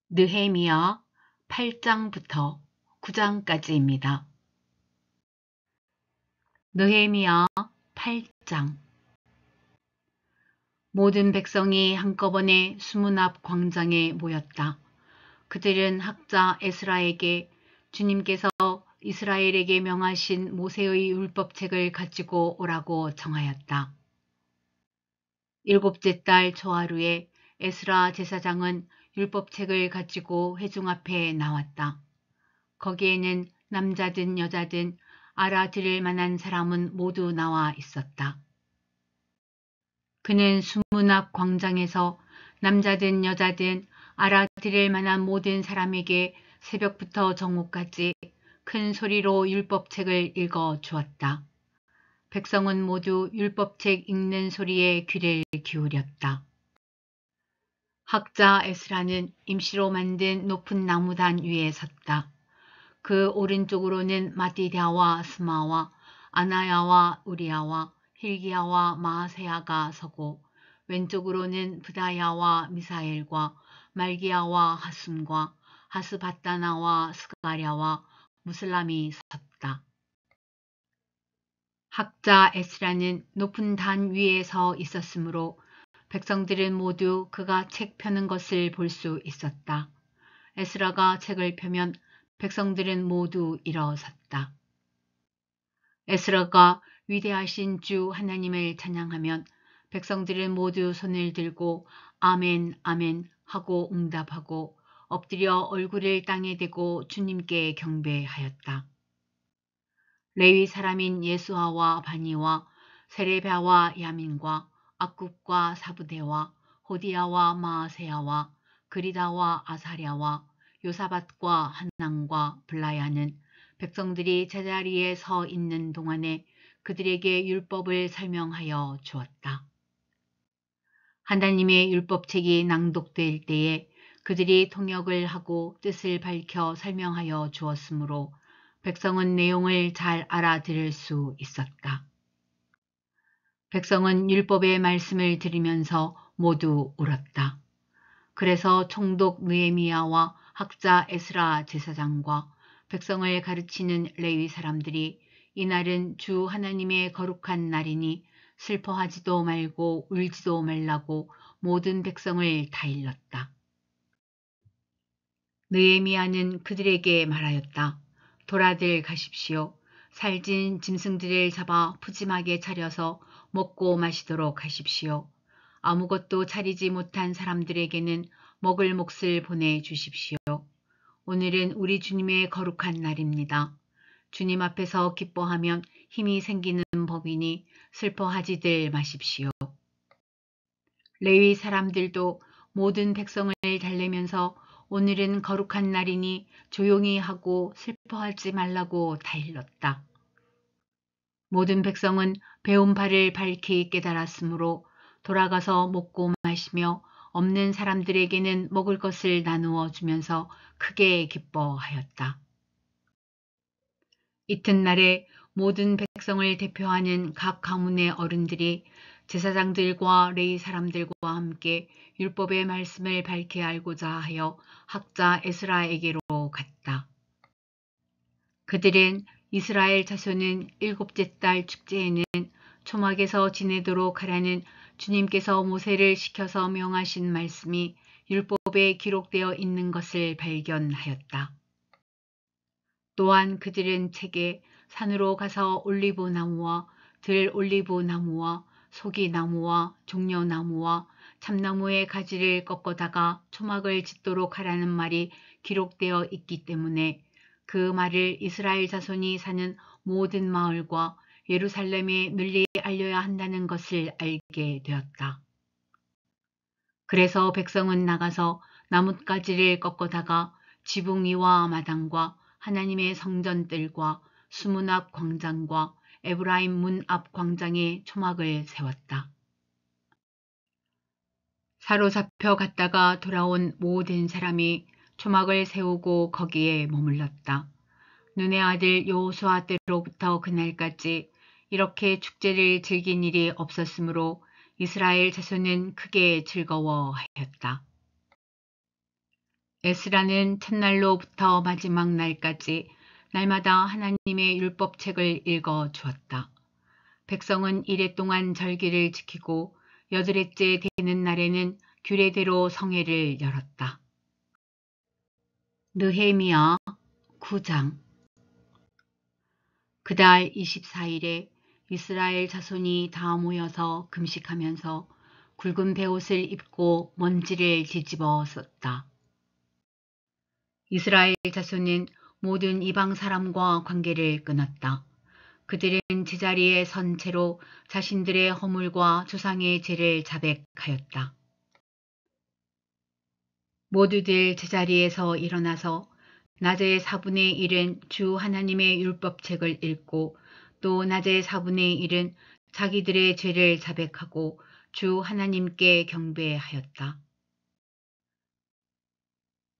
느헤미야 8장부터 9장까지입니다. 느헤미야 8장. 모든 백성이 한꺼번에 수문 앞 광장에 모였다. 그들은 학자 에스라에게 주님께서 이스라엘에게 명하신 모세의 율법책을 가지고 오라고 정하였다. 일곱째 달 초하루에 에스라 제사장은 율법책을 가지고 회중 앞에 나왔다. 거기에는 남자든 여자든 알아들을 만한 사람은 모두 나와 있었다. 그는 수문 앞 광장에서 남자든 여자든 알아들을 만한 모든 사람에게 새벽부터 정오까지 큰 소리로 율법책을 읽어 주었다. 백성은 모두 율법책 읽는 소리에 귀를 기울였다. 학자 에스라는 임시로 만든 높은 나무단 위에 섰다. 그 오른쪽으로는 마띠랴와 스마와 아나야와 우리야와 힐기야와 마아세야가 서고 왼쪽으로는 브다야와 미사엘과 말기야와 하숨과 하스바다나와 스가랴와 무슬람이 섰다. 학자 에스라는 높은 단 위에 서 있었으므로 백성들은 모두 그가 책 펴는 것을 볼 수 있었다. 에스라가 책을 펴면 백성들은 모두 일어섰다. 에스라가 위대하신 주 하나님을 찬양하면 백성들은 모두 손을 들고 아멘 아멘 하고 응답하고 엎드려 얼굴을 땅에 대고 주님께 경배하였다. 레위 사람인 예수아와 바니와 세레비아와 야민과 악굽과 사부대와 호디야와 마아세야와 그리다와 아사랴와 요사밧과 한낭과 블라야는 백성들이 제자리에 서 있는 동안에 그들에게 율법을 설명하여 주었다. 하나님의 율법책이 낭독될 때에 그들이 통역을 하고 뜻을 밝혀 설명하여 주었으므로 백성은 내용을 잘 알아들을 수 있었다. 백성은 율법의 말씀을 들으면서 모두 울었다. 그래서 총독 느헤미야와 학자 에스라 제사장과 백성을 가르치는 레위 사람들이 이날은 주 하나님의 거룩한 날이니 슬퍼하지도 말고 울지도 말라고 모든 백성을 다 일렀다. 느헤미야는 그들에게 말하였다. 돌아들 가십시오. 살찐 짐승들을 잡아 푸짐하게 차려서 먹고 마시도록 하십시오. 아무것도 차리지 못한 사람들에게는 먹을 몫을 보내주십시오. 오늘은 우리 주님의 거룩한 날입니다. 주님 앞에서 기뻐하면 힘이 생기는 법이니 슬퍼하지들 마십시오. 레위 사람들도 모든 백성을 달래면서 오늘은 거룩한 날이니 조용히 하고 슬퍼하지 말라고 다 일렀다. 모든 백성은 배운 바를 밝히 깨달았으므로 돌아가서 먹고 마시며 없는 사람들에게는 먹을 것을 나누어 주면서 크게 기뻐하였다. 이튿날에 모든 백성을 대표하는 각 가문의 어른들이 제사장들과 레위 사람들과 함께 율법의 말씀을 밝히 알고자 하여 학자 에스라에게로 갔다. 그들은 이스라엘 자손은 일곱째 달 축제에는 초막에서 지내도록 하라는 주님께서 모세를 시켜서 명하신 말씀이 율법에 기록되어 있는 것을 발견하였다. 또한 그들은 책에 산으로 가서 올리브 나무와 들 올리브 나무와 소기 나무와 종려나무와 참나무의 가지를 꺾어다가 초막을 짓도록 하라는 말이 기록되어 있기 때문에 그 말을 이스라엘 자손이 사는 모든 마을과 예루살렘에 널리 알려야 한다는 것을 알게 되었다. 그래서 백성은 나가서 나뭇가지를 꺾어다가 지붕 위와 마당과 하나님의 성전들과 수문 앞 광장과 에브라임 문 앞 광장에 초막을 세웠다. 사로잡혀 갔다가 돌아온 모든 사람이 초막을 세우고 거기에 머물렀다. 눈의 아들 여호수아 때로부터 그날까지 이렇게 축제를 즐긴 일이 없었으므로 이스라엘 자손은 크게 즐거워하였다. 에스라는 첫날로부터 마지막 날까지 날마다 하나님의 율법책을 읽어 주었다. 백성은 이레 동안 절기를 지키고 여드렛째 되는 날에는 규례대로 성회를 열었다. 느헤미야 9장. 그달 24일에 이스라엘 자손이 다 모여서 금식하면서 굵은 베옷을 입고 먼지를 뒤집어 썼다. 이스라엘 자손은 모든 이방 사람과 관계를 끊었다. 그들은 제자리에 선 채로 자신들의 허물과 조상의 죄를 자백하였다. 모두들 제자리에서 일어나서 낮의 4분의 1은 주 하나님의 율법책을 읽고 또 낮의 4분의 1은 자기들의 죄를 자백하고 주 하나님께 경배하였다.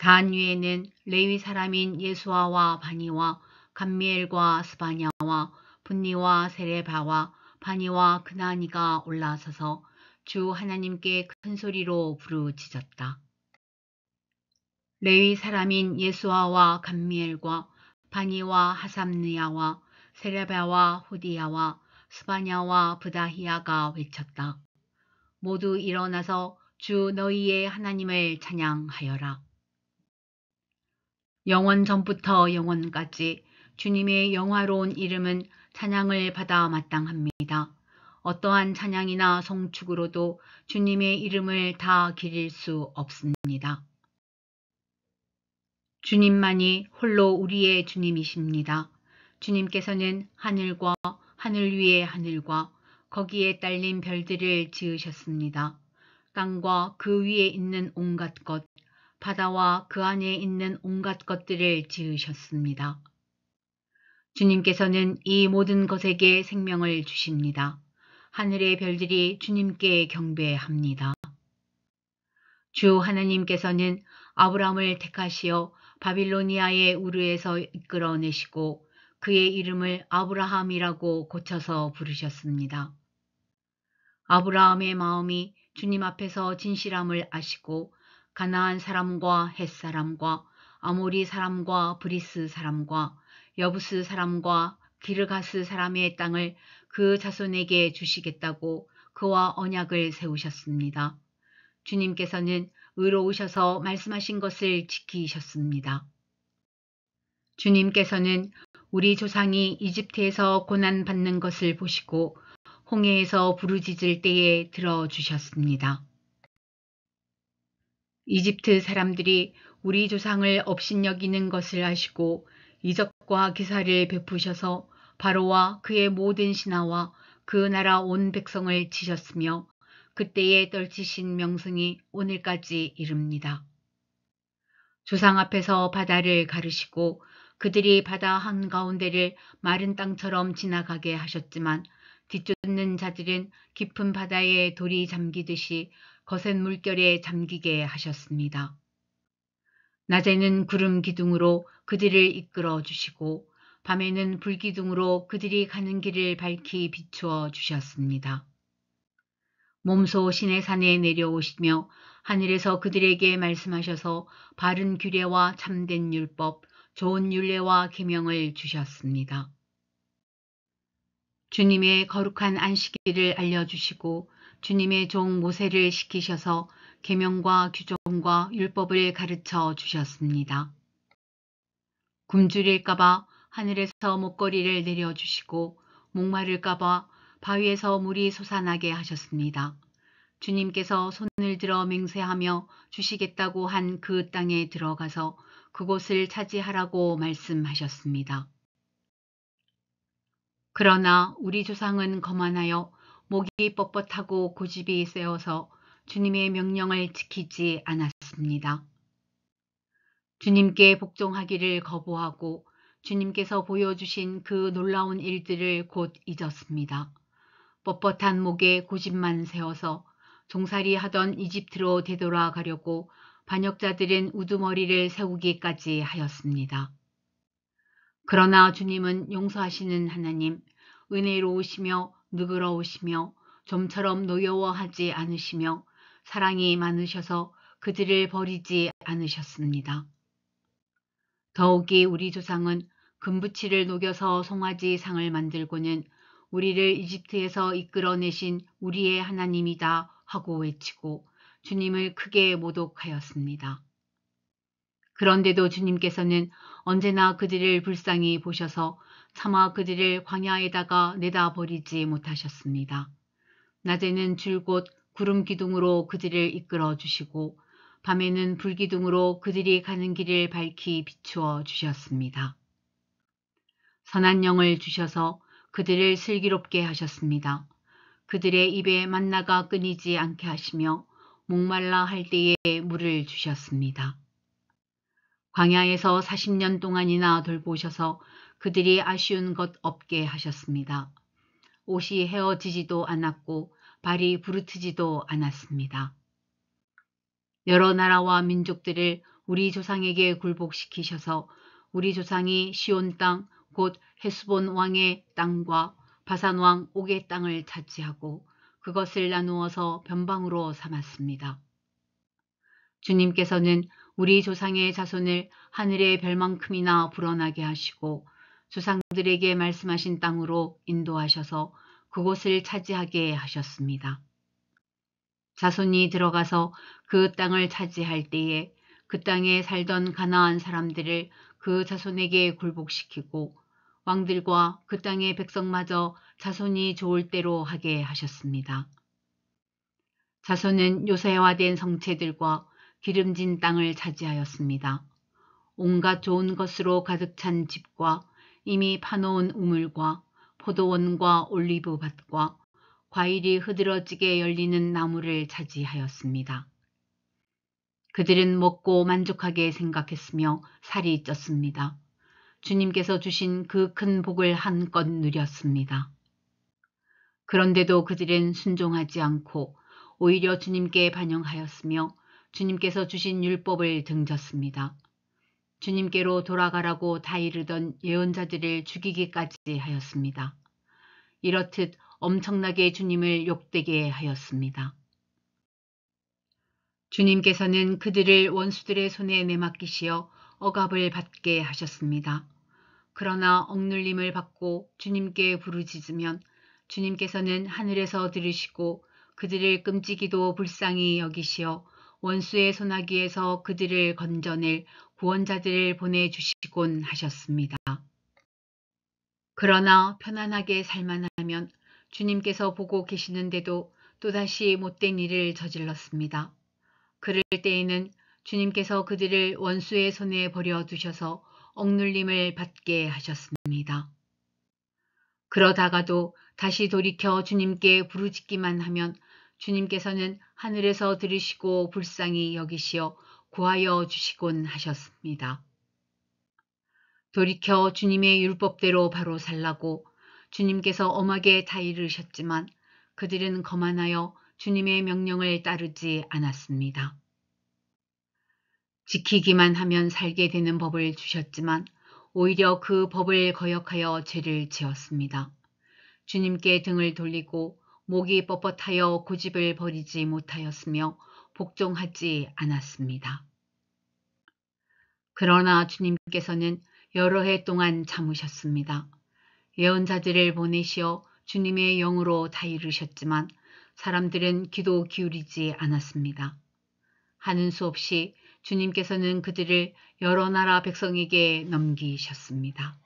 단 위에는 레위 사람인 예수아와 바니와 감미엘과 스바냐와 분니와 세레바와 바니와 그나니가 올라서서 주 하나님께 큰 소리로 부르짖었다. 레위 사람인 예수아와 감미엘과 바니와 하삼느야와 세레바와 호디야와 스바냐와 브다히야가 외쳤다. 모두 일어나서 주 너희의 하나님을 찬양하여라. 영원 전부터 영원까지 주님의 영화로운 이름은 찬양을 받아 마땅합니다. 어떠한 찬양이나 송축으로도 주님의 이름을 다 기릴 수 없습니다. 주님만이 홀로 우리의 주님이십니다. 주님께서는 하늘과 하늘 위의 하늘과 거기에 딸린 별들을 지으셨습니다. 땅과 그 위에 있는 온갖 것, 바다와 그 안에 있는 온갖 것들을 지으셨습니다. 주님께서는 이 모든 것에게 생명을 주십니다. 하늘의 별들이 주님께 경배합니다. 주 하나님께서는 아브람을 택하시어 바빌로니아의 우르에서 이끌어내시고 그의 이름을 아브라함이라고 고쳐서 부르셨습니다. 아브라함의 마음이 주님 앞에서 진실함을 아시고 가나안 사람과 헷 사람과 아모리 사람과 브리스 사람과 여부스 사람과 기르가스 사람의 땅을 그 자손에게 주시겠다고 그와 언약을 세우셨습니다. 주님께서는 의로우셔서 말씀하신 것을 지키셨습니다. 주님께서는 우리 조상이 이집트에서 고난받는 것을 보시고 홍해에서 부르짖을 때에 들어주셨습니다. 이집트 사람들이 우리 조상을 업신여기는 것을 아시고 이적과 기사를 베푸셔서 바로와 그의 모든 신하와 그 나라 온 백성을 치셨으며 그때에 떨치신 명성이 오늘까지 이릅니다. 조상 앞에서 바다를 가르시고 그들이 바다 한가운데를 마른 땅처럼 지나가게 하셨지만 뒤쫓는 자들은 깊은 바다에 돌이 잠기듯이 거센 물결에 잠기게 하셨습니다. 낮에는 구름 기둥으로 그들을 이끌어 주시고 밤에는 불기둥으로 그들이 가는 길을 밝히 비추어 주셨습니다. 몸소 시내산에 내려오시며 하늘에서 그들에게 말씀하셔서 바른 규례와 참된 율법, 좋은 율례와 계명을 주셨습니다. 주님의 거룩한 안식일을 알려주시고 주님의 종 모세를 시키셔서 계명과 규정과 율법을 가르쳐 주셨습니다. 굶주릴까봐 하늘에서 목거리를 내려주시고 목마를까봐 바위에서 물이 솟아나게 하셨습니다. 주님께서 손을 들어 맹세하며 주시겠다고 한 그 땅에 들어가서 그곳을 차지하라고 말씀하셨습니다. 그러나 우리 조상은 거만하여 목이 뻣뻣하고 고집이 세어서 주님의 명령을 지키지 않았습니다. 주님께 복종하기를 거부하고 주님께서 보여주신 그 놀라운 일들을 곧 잊었습니다. 뻣뻣한 목에 고집만 세워서 종살이 하던 이집트로 되돌아가려고 반역자들은 우두머리를 세우기까지 하였습니다. 그러나 주님은 용서하시는 하나님, 은혜로우시며 너그러우시며 좀처럼 노여워하지 않으시며 사랑이 많으셔서 그들을 버리지 않으셨습니다. 더욱이 우리 조상은 금부치를 녹여서 송아지 상을 만들고는 우리를 이집트에서 이끌어내신 우리의 하나님이다 하고 외치고 주님을 크게 모독하였습니다. 그런데도 주님께서는 언제나 그들을 불쌍히 보셔서 차마 그들을 광야에다가 내다 버리지 못하셨습니다. 낮에는 줄곧 구름 기둥으로 그들을 이끌어 주시고 밤에는 불기둥으로 그들이 가는 길을 밝히 비추어 주셨습니다. 선한 영을 주셔서 그들을 슬기롭게 하셨습니다. 그들의 입에 만나가 끊이지 않게 하시며 목말라 할 때에 물을 주셨습니다. 광야에서 40년 동안이나 돌보셔서 그들이 아쉬운 것 없게 하셨습니다. 옷이 헤어지지도 않았고 발이 부르트지도 않았습니다. 여러 나라와 민족들을 우리 조상에게 굴복시키셔서 우리 조상이 시온 땅 곧 헤스본 왕의 땅과 바산 왕 옥의 땅을 차지하고 그것을 나누어서 변방으로 삼았습니다. 주님께서는 우리 조상의 자손을 하늘의 별만큼이나 불어나게 하시고 조상들에게 말씀하신 땅으로 인도하셔서 그곳을 차지하게 하셨습니다. 자손이 들어가서 그 땅을 차지할 때에 그 땅에 살던 가나안 사람들을 그 자손에게 굴복시키고 왕들과 그 땅의 백성마저 자손이 좋을 대로 하게 하셨습니다. 자손은 요새화된 성체들과 기름진 땅을 차지하였습니다. 온갖 좋은 것으로 가득 찬 집과 이미 파놓은 우물과 포도원과 올리브밭과 과일이 흐드러지게 열리는 나무를 차지하였습니다. 그들은 먹고 만족하게 생각했으며 살이 쪘습니다. 주님께서 주신 그 큰 복을 한껏 누렸습니다. 그런데도 그들은 순종하지 않고 오히려 주님께 반영하였으며 주님께서 주신 율법을 등졌습니다. 주님께로 돌아가라고 다 이르던 예언자들을 죽이기까지 하였습니다. 이렇듯 엄청나게 주님을 욕되게 하였습니다. 주님께서는 그들을 원수들의 손에 내맡기시어 억압을 받게 하셨습니다. 그러나 억눌림을 받고 주님께 부르짖으면 주님께서는 하늘에서 들으시고 그들을 끔찍이도 불쌍히 여기시어 원수의 손아귀에서 그들을 건져낼 구원자들을 보내주시곤 하셨습니다. 그러나 편안하게 살만 하면 주님께서 보고 계시는데도 또다시 못된 일을 저질렀습니다. 그럴 때에는 주님께서 그들을 원수의 손에 버려두셔서 억눌림을 받게 하셨습니다. 그러다가도 다시 돌이켜 주님께 부르짖기만 하면 주님께서는 하늘에서 들으시고 불쌍히 여기시어 구하여 주시곤 하셨습니다. 돌이켜 주님의 율법대로 바로 살라고 주님께서 엄하게 다 이르셨지만 그들은 거만하여 주님의 명령을 따르지 않았습니다. 지키기만 하면 살게 되는 법을 주셨지만 오히려 그 법을 거역하여 죄를 지었습니다. 주님께 등을 돌리고 목이 뻣뻣하여 고집을 버리지 못하였으며 복종하지 않았습니다. 그러나 주님께서는 여러 해 동안 참으셨습니다. 예언자들을 보내시어 주님의 영으로 다 이르셨지만 사람들은 귀도 기울이지 않았습니다. 하는 수 없이 주님께서는 그들을 여러 나라 백성에게 넘기셨습니다.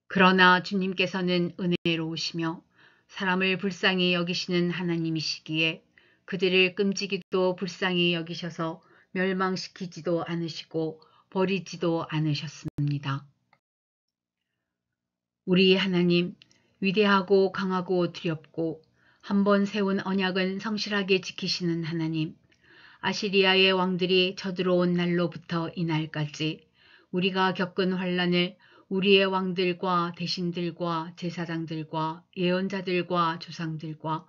그러나 주님께서는 은혜로우시며 사람을 불쌍히 여기시는 하나님이시기에 그들을 끔찍이도 불쌍히 여기셔서 멸망시키지도 않으시고 버리지도 않으셨습니다. 우리 하나님, 위대하고 강하고 두렵고 한 번 세운 언약은 성실하게 지키시는 하나님, 아시리아의 왕들이 쳐들어온 날로부터 이날까지 우리가 겪은 환난을 우리의 왕들과 대신들과 제사장들과 예언자들과 조상들과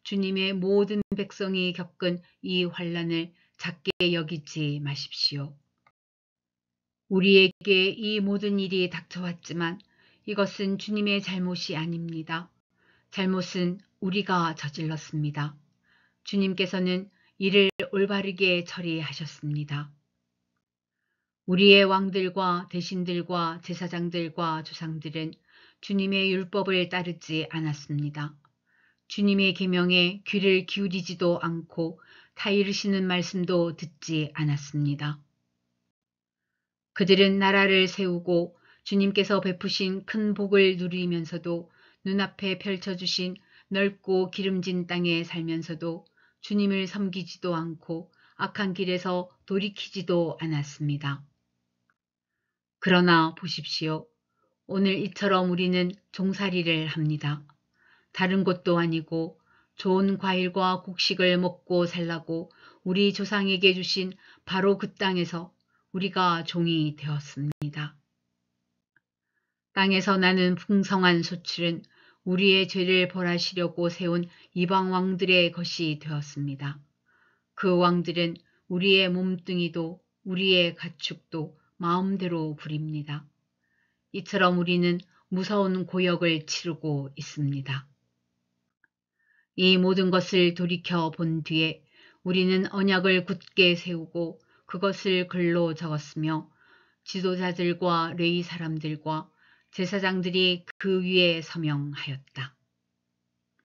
주님의 모든 백성이 겪은 이 환난을 작게 여기지 마십시오. 우리에게 이 모든 일이 닥쳐왔지만 이것은 주님의 잘못이 아닙니다. 잘못은 우리가 저질렀습니다. 주님께서는 이를 올바르게 처리하셨습니다. 우리의 왕들과 대신들과 제사장들과 조상들은 주님의 율법을 따르지 않았습니다. 주님의 계명에 귀를 기울이지도 않고 다 이루시는 말씀도 듣지 않았습니다. 그들은 나라를 세우고 주님께서 베푸신 큰 복을 누리면서도 눈앞에 펼쳐주신 넓고 기름진 땅에 살면서도 주님을 섬기지도 않고 악한 길에서 돌이키지도 않았습니다. 그러나 보십시오. 오늘 이처럼 우리는 종살이를 합니다. 다른 곳도 아니고 좋은 과일과 곡식을 먹고 살라고 우리 조상에게 주신 바로 그 땅에서 우리가 종이 되었습니다. 땅에서 나는 풍성한 소출은 우리의 죄를 벌하시려고 세운 이방 왕들의 것이 되었습니다. 그 왕들은 우리의 몸뚱이도 우리의 가축도 마음대로 부립니다. 이처럼 우리는 무서운 고역을 치르고 있습니다. 이 모든 것을 돌이켜 본 뒤에 우리는 언약을 굳게 세우고 그것을 글로 적었으며 지도자들과 레위 사람들과 제사장들이 그 위에 서명하였다.